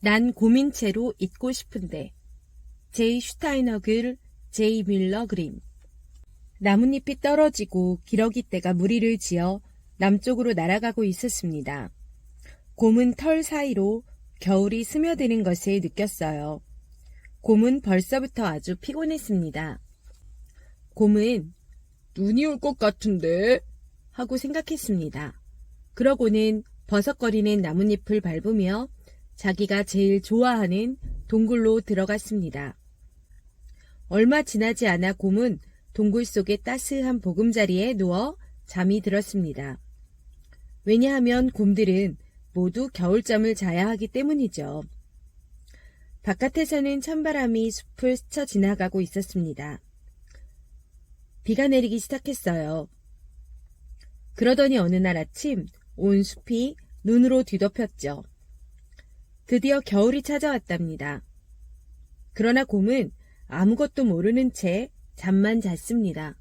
난 고민채로 잊고 싶은데. 제이 슈타이너 글, 제이 밀러 그림. 나뭇잎이 떨어지고 기러기떼가 무리를 지어 남쪽으로 날아가고 있었습니다. 곰은 털 사이로 겨울이 스며드는 것을 느꼈어요. 곰은 벌써부터 아주 피곤했습니다. 곰은 눈이 올 것 같은데 하고 생각했습니다. 그러고는 버석거리는 나뭇잎을 밟으며 자기가 제일 좋아하는 동굴로 들어갔습니다. 얼마 지나지 않아 곰은 동굴 속의 따스한 보금자리에 누워 잠이 들었습니다. 왜냐하면 곰들은 모두 겨울잠을 자야 하기 때문이죠. 바깥에서는 찬바람이 숲을 스쳐 지나가고 있었습니다. 비가 내리기 시작했어요. 그러더니 어느 날 아침 온 숲이 눈으로 뒤덮였죠. 드디어 겨울이 찾아왔답니다. 그러나 곰은 아무것도 모르는 채 잠만 잤습니다.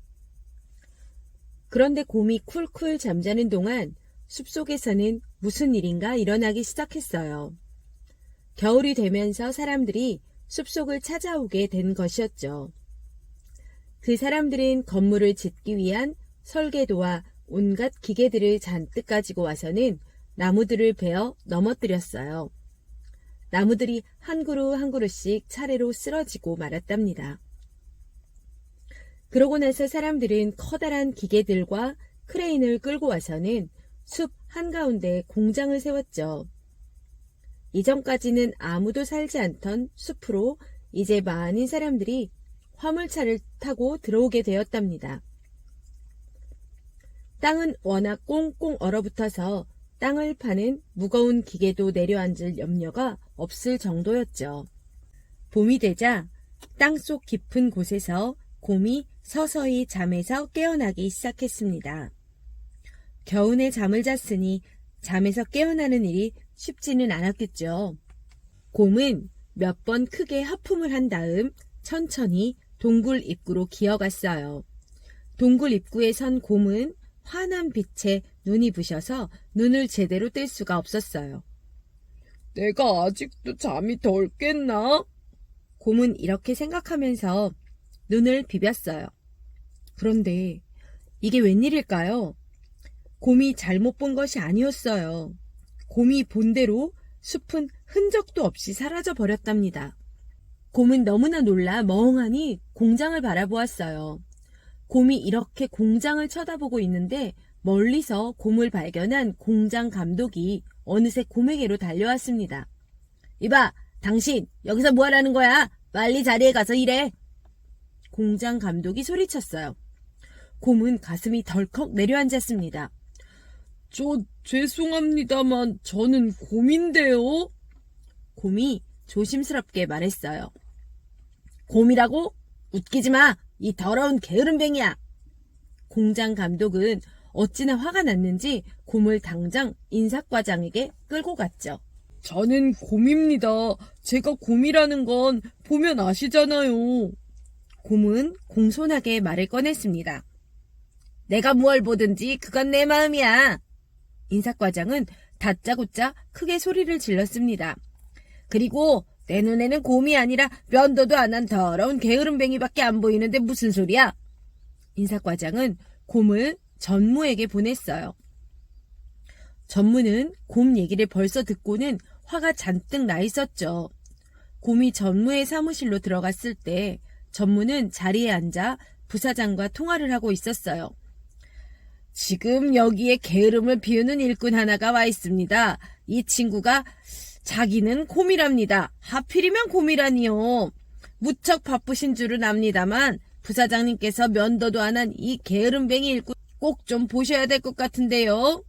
그런데 곰이 쿨쿨 잠자는 동안 숲속에서는 무슨 일인가 일어나기 시작했어요. 겨울이 되면서 사람들이 숲속을 찾아오게 된 것이었죠. 그 사람들은 건물을 짓기 위한 설계도와 온갖 기계들을 잔뜩 가지고 와서는 나무들을 베어 넘어뜨렸어요. 나무들이 한 그루 한 그루씩 차례로 쓰러지고 말았답니다. 그러고 나서 사람들은 커다란 기계들과 크레인을 끌고 와서는 숲 한가운데 공장을 세웠죠. 이전까지는 아무도 살지 않던 숲으로 이제 많은 사람들이 화물차를 타고 들어오게 되었답니다. 땅은 워낙 꽁꽁 얼어붙어서 땅을 파는 무거운 기계도 내려앉을 염려가 없을 정도였죠. 봄이 되자 땅속 깊은 곳에서 곰이 서서히 잠에서 깨어나기 시작했습니다. 겨우내 잠을 잤으니 잠에서 깨어나는 일이 쉽지는 않았겠죠. 곰은 몇 번 크게 하품을 한 다음 천천히 동굴 입구로 기어갔어요. 동굴 입구에 선 곰은 환한 빛에 눈이 부셔서 눈을 제대로 뜰 수가 없었어요. 내가 아직도 잠이 덜 깼나? 곰은 이렇게 생각하면서 눈을 비볐어요. 그런데 이게 웬일일까요? 곰이 잘못 본 것이 아니었어요. 곰이 본 대로 숲은 흔적도 없이 사라져 버렸답니다. 곰은 너무나 놀라 멍하니 공장을 바라보았어요. 곰이 이렇게 공장을 쳐다보고 있는데 멀리서 곰을 발견한 공장 감독이 어느새 곰에게로 달려왔습니다. 이봐, 당신 여기서 뭐하라는 거야? 빨리 자리에 가서 일해. 공장 감독이 소리쳤어요. 곰은 가슴이 덜컥 내려앉았습니다. 죄송합니다만 저는 곰인데요. 곰이 조심스럽게 말했어요. 곰이라고? 웃기지 마. 이 더러운 게으름뱅이야. 공장 감독은 어찌나 화가 났는지 곰을 당장 인사과장에게 끌고 갔죠. 저는 곰입니다. 제가 곰이라는 건 보면 아시잖아요. 곰은 공손하게 말을 꺼냈습니다. 내가 뭘 보든지 그건 내 마음이야. 인사과장은 다짜고짜 크게 소리를 질렀습니다. 그리고 내 눈에는 곰이 아니라 면도도 안 한 더러운 게으름뱅이밖에 안 보이는데 무슨 소리야? 인사과장은 곰을 전무에게 보냈어요. 전무는 곰 얘기를 벌써 듣고는 화가 잔뜩 나 있었죠. 곰이 전무의 사무실로 들어갔을 때 전무는 자리에 앉아 부사장과 통화를 하고 있었어요. 지금 여기에 게으름을 피우는 일꾼 하나가 와 있습니다. 이 친구가 자기는 곰이랍니다. 하필이면 곰이라니요. 무척 바쁘신 줄은 압니다만 부사장님께서 면도도 안 한 이 게으름뱅이 일꾼 꼭 좀 보셔야 될 것 같은데요.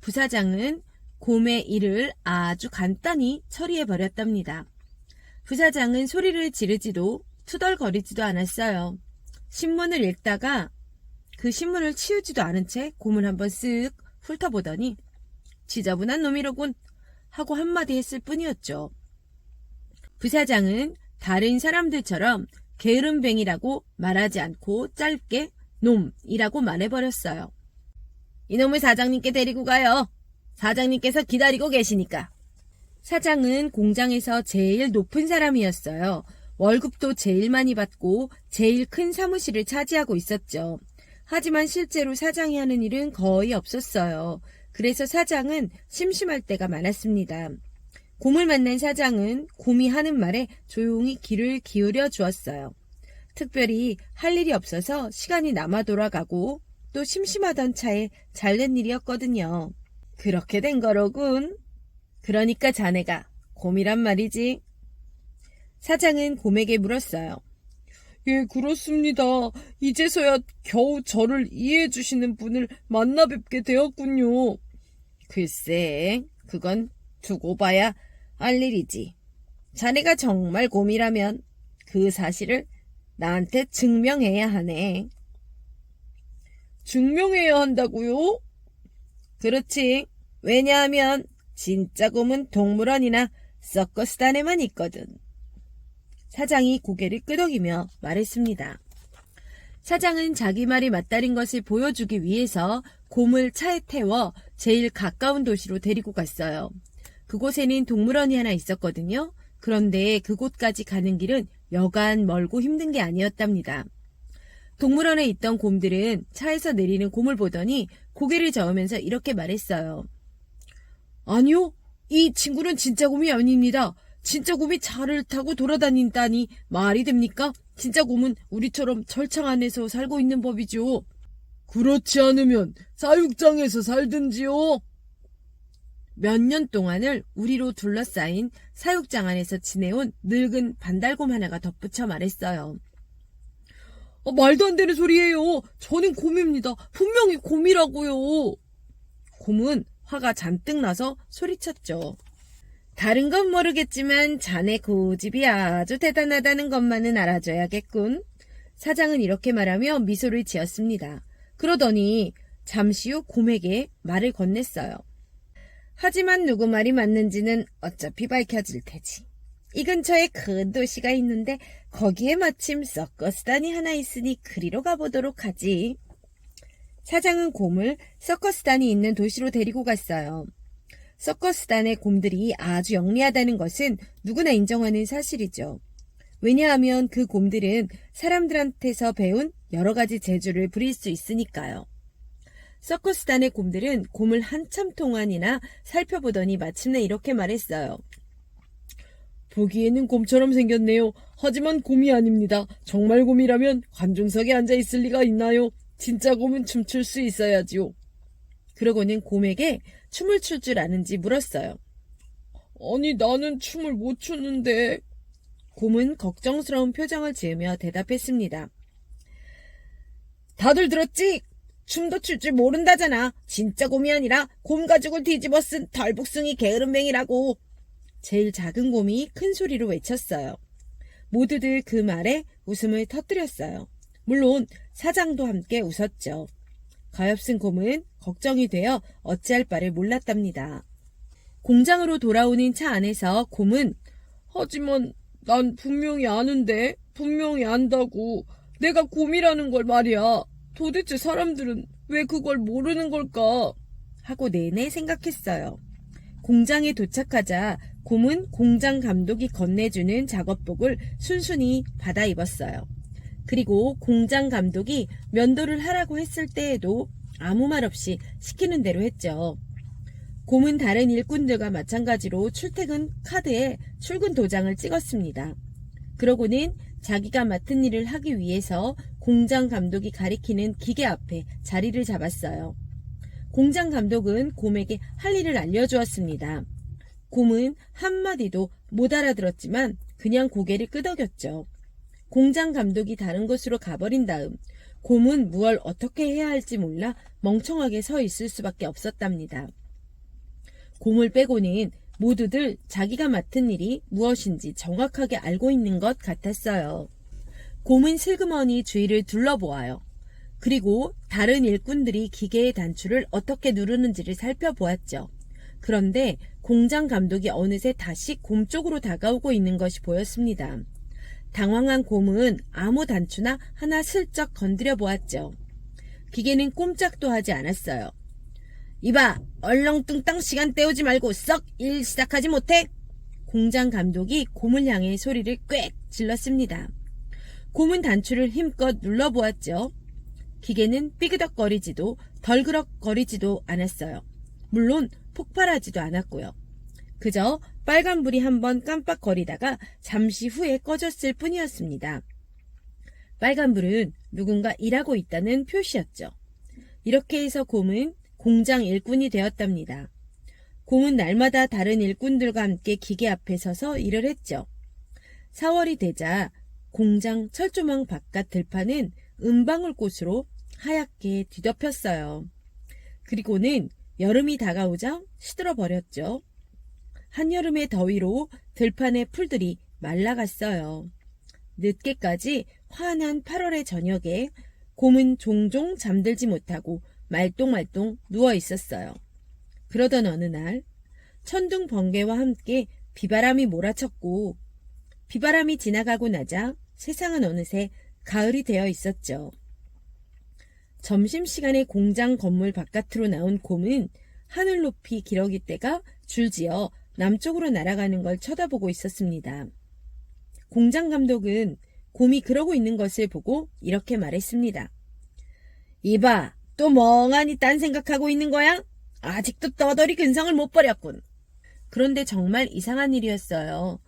부사장은 곰의 일을 아주 간단히 처리해버렸답니다. 부사장은 소리를 지르지도 투덜거리지도 않았어요. 신문을 읽다가 그 신문을 치우지도 않은 채 곰을 한번 쓱 훑어보더니 지저분한 놈이로군 하고 한마디 했을 뿐이었죠. 부사장은 다른 사람들처럼 게으름뱅이라고 말하지 않고 짧게 놈이라고 말해버렸어요. 이놈을 사장님께 데리고 가요. 사장님께서 기다리고 계시니까. 사장은 공장에서 제일 높은 사람이었어요. 월급도 제일 많이 받고 제일 큰 사무실을 차지하고 있었죠. 하지만 실제로 사장이 하는 일은 거의 없었어요. 그래서 사장은 심심할 때가 많았습니다. 곰을 만난 사장은 곰이 하는 말에 조용히 귀를 기울여 주었어요. 특별히 할 일이 없어서 시간이 남아 돌아가고 또 심심하던 차에 잘 된 일이었거든요. 그렇게 된 거로군. 그러니까 자네가 곰이란 말이지. 사장은 곰에게 물었어요. 예, 그렇습니다. 이제서야 겨우 저를 이해해 주시는 분을 만나 뵙게 되었군요. 글쎄, 그건 두고 봐야 알 일이지. 자네가 정말 곰이라면 그 사실을 나한테 증명해야 하네. 증명해야 한다고요? 그렇지. 왜냐하면 진짜 곰은 동물원이나 서커스단에만 있거든. 사장이 고개를 끄덕이며 말했습니다. 사장은 자기 말이 맞다는 것을 보여주기 위해서 곰을 차에 태워 제일 가까운 도시로 데리고 갔어요. 그곳에는 동물원이 하나 있었거든요. 그런데 그곳까지 가는 길은 여간 멀고 힘든 게 아니었답니다. 동물원에 있던 곰들은 차에서 내리는 곰을 보더니 고개를 저으면서 이렇게 말했어요. 아니요, 이 친구는 진짜 곰이 아닙니다. 진짜 곰이 차를 타고 돌아다닌다니 말이 됩니까? 진짜 곰은 우리처럼 철창 안에서 살고 있는 법이죠. 그렇지 않으면 사육장에서 살든지요. 몇 년 동안을 우리로 둘러싸인 사육장 안에서 지내온 늙은 반달곰 하나가 덧붙여 말했어요. 말도 안 되는 소리예요. 저는 곰입니다. 분명히 곰이라고요. 곰은 화가 잔뜩 나서 소리쳤죠. 다른 건 모르겠지만 자네 고집이 아주 대단하다는 것만은 알아줘야겠군. 사장은 이렇게 말하며 미소를 지었습니다. 그러더니 잠시 후 곰에게 말을 건넸어요. 하지만 누구 말이 맞는지는 어차피 밝혀질 테지. 이 근처에 큰 도시가 있는데 거기에 마침 서커스단이 하나 있으니 그리로 가보도록 하지. 사장은 곰을 서커스단이 있는 도시로 데리고 갔어요. 서커스단의 곰들이 아주 영리하다는 것은 누구나 인정하는 사실이죠. 왜냐하면 그 곰들은 사람들한테서 배운 여러 가지 재주를 부릴 수 있으니까요. 서커스단의 곰들은 곰을 한참 동안이나 살펴보더니 마침내 이렇게 말했어요. 보기에는 곰처럼 생겼네요. 하지만 곰이 아닙니다. 정말 곰이라면 관중석에 앉아있을 리가 있나요? 진짜 곰은 춤출 수 있어야지요. 그러고는 곰에게 춤을 출 줄 아는지 물었어요. 아니, 나는 춤을 못 추는데. 곰은 걱정스러운 표정을 지으며 대답했습니다. 다들 들었지? 춤도 출 줄 모른다잖아. 진짜 곰이 아니라 곰 가죽을 뒤집어 쓴 덜북숭이 게으름뱅이라고. 제일 작은 곰이 큰 소리로 외쳤어요. 모두들 그 말에 웃음을 터뜨렸어요. 물론 사장도 함께 웃었죠. 가엾은 곰은 걱정이 되어 어찌할 바를 몰랐답니다. 공장으로 돌아오는 차 안에서 곰은 하지만 난 분명히 아는데, 분명히 안다고. 내가 곰이라는 걸 말이야. 도대체 사람들은 왜 그걸 모르는 걸까? 하고 내내 생각했어요. 공장에 도착하자 곰은 공장 감독이 건네주는 작업복을 순순히 받아 입었어요. 그리고 공장 감독이 면도를 하라고 했을 때에도 아무 말 없이 시키는 대로 했죠. 곰은 다른 일꾼들과 마찬가지로 출퇴근 카드에 출근 도장을 찍었습니다. 그러고는 자기가 맡은 일을 하기 위해서 공장 감독이 가리키는 기계 앞에 자리를 잡았어요. 공장 감독은 곰에게 할 일을 알려주었습니다. 곰은 한마디도 못 알아들었지만 그냥 고개를 끄덕였죠. 공장 감독이 다른 곳으로 가버린 다음 곰은 무얼 어떻게 해야 할지 몰라 멍청하게 서 있을 수밖에 없었답니다. 곰을 빼고는 모두들 자기가 맡은 일이 무엇인지 정확하게 알고 있는 것 같았어요. 곰은 슬그머니 주위를 둘러보아요. 그리고 다른 일꾼들이 기계의 단추를 어떻게 누르는지를 살펴보았죠. 그런데 공장 감독이 어느새 다시 곰 쪽으로 다가오고 있는 것이 보였습니다. 당황한 곰은 아무 단추나 하나 슬쩍 건드려 보았죠. 기계는 꼼짝도 하지 않았어요. 이봐, 얼렁뚱땅 시간 때우지 말고 썩 일 시작하지 못해? 공장 감독이 곰을 향해 소리를 꽥 질렀습니다. 곰은 단추를 힘껏 눌러보았죠. 기계는 삐그덕거리지도 덜그럭거리지도 않았어요. 물론 폭발하지도 않았고요. 그저 빨간불이 한번 깜빡거리다가 잠시 후에 꺼졌을 뿐이었습니다. 빨간불은 누군가 일하고 있다는 표시였죠. 이렇게 해서 곰은 공장 일꾼이 되었답니다. 곰은 날마다 다른 일꾼들과 함께 기계 앞에 서서 일을 했죠. 4월이 되자 공장 철조망 바깥 들판은 은방울꽃으로 하얗게 뒤덮였어요. 그리고는 여름이 다가오자 시들어버렸죠. 한여름의 더위로 들판의 풀들이 말라갔어요. 늦게까지 환한 8월의 저녁에 곰은 종종 잠들지 못하고 말똥말똥 누워 있었어요. 그러던 어느 날 천둥 번개와 함께 비바람이 몰아쳤고 비바람이 지나가고 나자 세상은 어느새 가을이 되어 있었죠. 점심시간에 공장 건물 바깥으로 나온 곰은 하늘 높이 기러기떼가 줄지어 남쪽으로 날아가는 걸 쳐다보고 있었습니다. 공장 감독은 곰이 그러고 있는 것을 보고 이렇게 말했습니다. 이봐, 또 멍하니 딴 생각하고 있는 거야? 아직도 떠돌이 근성을 못 버렸군. 그런데 정말 이상한 일이었어요.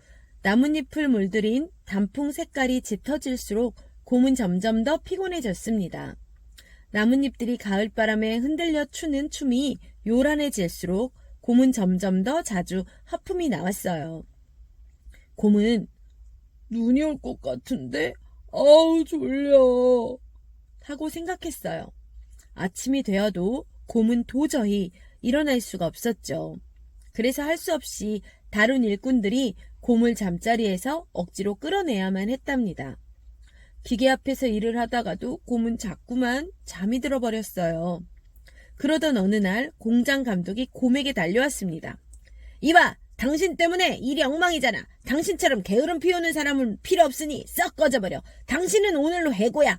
나뭇잎을 물들인 단풍 색깔이 짙어질수록 곰은 점점 더 피곤해졌습니다. 나뭇잎들이 가을바람에 흔들려 추는 춤이 요란해질수록 곰은 점점 더 자주 하품이 나왔어요. 곰은 눈이 올 것 같은데 아우 졸려 하고 생각했어요. 아침이 되어도 곰은 도저히 일어날 수가 없었죠. 그래서 할 수 없이 다른 일꾼들이 곰을 잠자리에서 억지로 끌어내야만 했답니다. 기계 앞에서 일을 하다가도 곰은 자꾸만 잠이 들어버렸어요. 그러던 어느 날 공장 감독이 곰에게 달려왔습니다. 이봐! 당신 때문에 일이 엉망이잖아. 당신처럼 게으름 피우는 사람은 필요 없으니 썩 꺼져버려. 당신은 오늘로 해고야.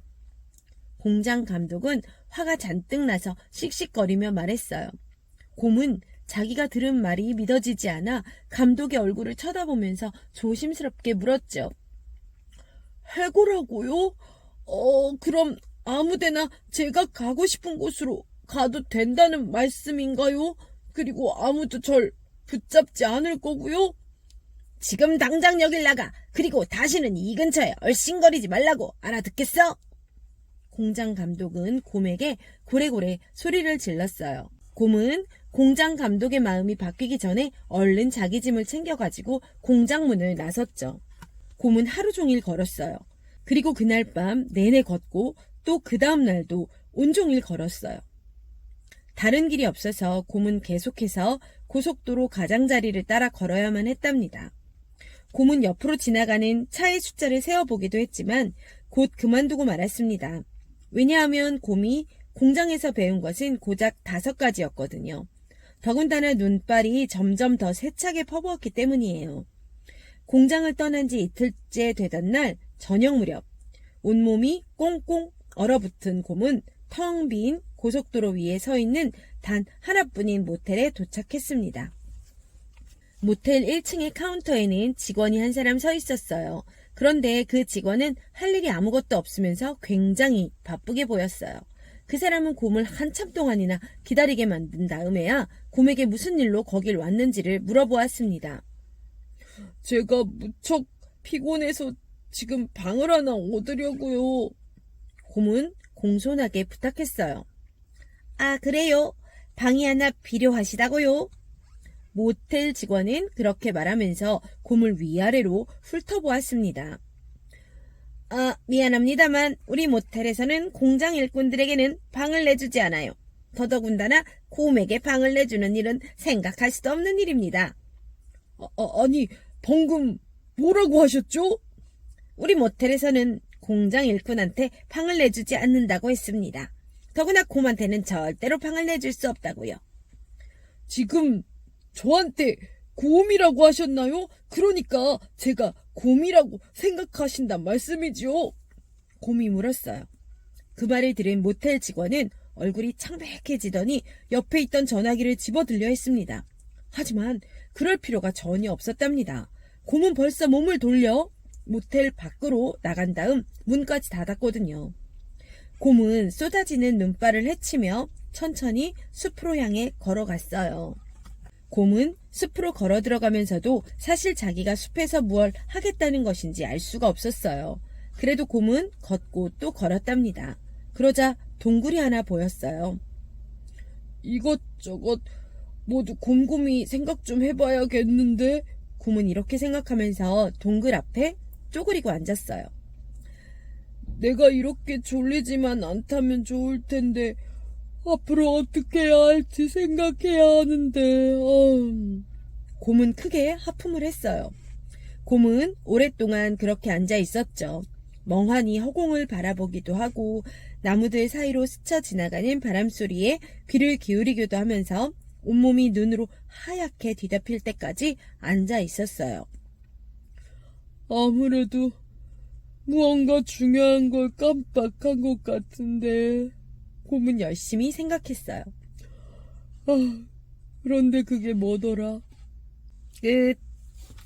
공장 감독은 화가 잔뜩 나서 씩씩거리며 말했어요. 곰은 자기가 들은 말이 믿어지지 않아 감독의 얼굴을 쳐다보면서 조심스럽게 물었죠. 해고라고요? 그럼 아무데나 제가 가고 싶은 곳으로 가도 된다는 말씀인가요? 그리고 아무도 절 붙잡지 않을 거고요? 지금 당장 여길 나가. 그리고 다시는 이 근처에 얼씬거리지 말라고 알아듣겠어? 공장 감독은 곰에게 고래고래 소리를 질렀어요. 곰은 공장 감독의 마음이 바뀌기 전에 얼른 자기 짐을 챙겨가지고 공장 문을 나섰죠. 곰은 하루 종일 걸었어요. 그리고 그날 밤 내내 걷고 또 그 다음 날도 온종일 걸었어요. 다른 길이 없어서 곰은 계속해서 고속도로 가장자리를 따라 걸어야만 했답니다. 곰은 옆으로 지나가는 차의 숫자를 세어보기도 했지만 곧 그만두고 말았습니다. 왜냐하면 곰이 공장에서 배운 것은 고작 5가지였거든요. 더군다나 눈발이 점점 더 세차게 퍼부었기 때문이에요. 공장을 떠난 지 이틀째 되던 날 저녁 무렵 온몸이 꽁꽁 얼어붙은 곰은 텅 빈 고속도로 위에 서 있는 단 하나뿐인 모텔에 도착했습니다. 모텔 1층의 카운터에는 직원이 한 사람 서 있었어요. 그런데 그 직원은 할 일이 아무것도 없으면서 굉장히 바쁘게 보였어요. 그 사람은 곰을 한참 동안이나 기다리게 만든 다음에야 곰에게 무슨 일로 거길 왔는지를 물어보았습니다. 제가 무척 피곤해서 지금 방을 하나 얻으려고요. 곰은 공손하게 부탁했어요. 아, 그래요? 방이 하나 필요하시다고요? 모텔 직원은 그렇게 말하면서 곰을 위아래로 훑어보았습니다. 미안합니다만 우리 모텔에서는 공장 일꾼들에게는 방을 내주지 않아요. 더더군다나 곰에게 방을 내주는 일은 생각할 수도 없는 일입니다. 아니, 방금 뭐라고 하셨죠? 우리 모텔에서는 공장 일꾼한테 방을 내주지 않는다고 했습니다. 더구나 곰한테는 절대로 방을 내줄 수 없다고요. 지금 저한테 곰이라고 하셨나요? 그러니까 제가 곰이라고 생각하신단 말씀이지요? 곰이 물었어요. 그 말을 들은 모텔 직원은 얼굴이 창백해지더니 옆에 있던 전화기를 집어들려 했습니다. 하지만 그럴 필요가 전혀 없었답니다. 곰은 벌써 몸을 돌려 모텔 밖으로 나간 다음 문까지 닫았거든요. 곰은 쏟아지는 눈발을 헤치며 천천히 숲으로 향해 걸어갔어요. 곰은 숲으로 걸어 들어가면서도 사실 자기가 숲에서 무얼 하겠다는 것인지 알 수가 없었어요. 그래도 곰은 걷고 또 걸었답니다. 그러자 동굴이 하나 보였어요. 이것저것 모두 곰곰이 생각 좀 해봐야겠는데? 곰은 이렇게 생각하면서 동굴 앞에 쪼그리고 앉았어요. 내가 이렇게 졸리지만 않다면 좋을 텐데 앞으로 어떻게 해야 할지 생각해야 하는데. 곰은 크게 하품을 했어요. 곰은 오랫동안 그렇게 앉아 있었죠. 멍하니 허공을 바라보기도 하고 나무들 사이로 스쳐 지나가는 바람소리에 귀를 기울이기도 하면서 온몸이 눈으로 하얗게 뒤덮일 때까지 앉아 있었어요. 아무래도 무언가 중요한 걸 깜빡한 것 같은데. 곰은 열심히 생각했어요. 그런데 그게 뭐더라? 끝.